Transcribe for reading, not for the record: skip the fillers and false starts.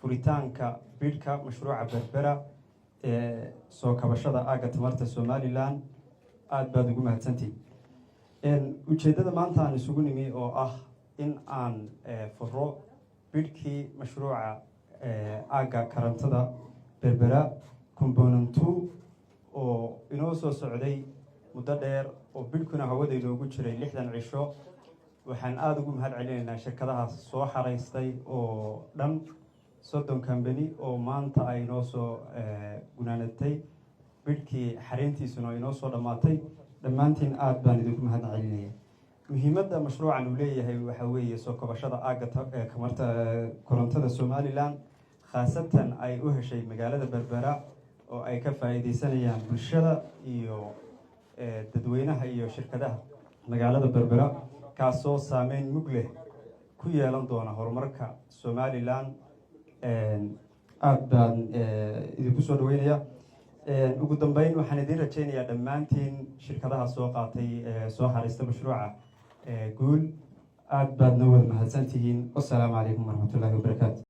furitaanka bidhka mashruuca berbera soo kabashada aaga tamarta Somaliland aad baad ugu mahadsantihiin ujeedada maanta aan isugu nimi oo ah in aan furo bidhkii mashruuca aaga karantada berbera component 2 oo inoo soo socday muddo dheer oo bidhkuna hawada inoogu jiray 60 cisho waxaan aad ugu mahad celinaynaa shirkadaha soo xareystay oo dhan 30 company oo maanta ay inoo soo gunaanatay bidhkii xareyntiisuna inoo soo dhamaatay dhammaantiin aad baan idinku mahad celinayaa muhiimadda mashruucan uu leeyahay waxa weeye soo kabashada aaga kamarta korontada Somaliland khaasatan ay u heshay magaalada berbera oo ay ka faa'iideysanayaan bulshada iyo dadweynaha iyo shirkadaha magaalada berbera kaasoo saameyn mug leh ku yeelan doona horumarka Somaliland aad baan idinku soo dhaweynaya ugu dambeyn waxaan idin rajaynayaa dhammaantiin shirkadaha soo qaatay soo xariista mashruuca guul aad baad noo wada mahadsantihiin. Wassalaamu calaykum warahmatullaahi wabarakaatu.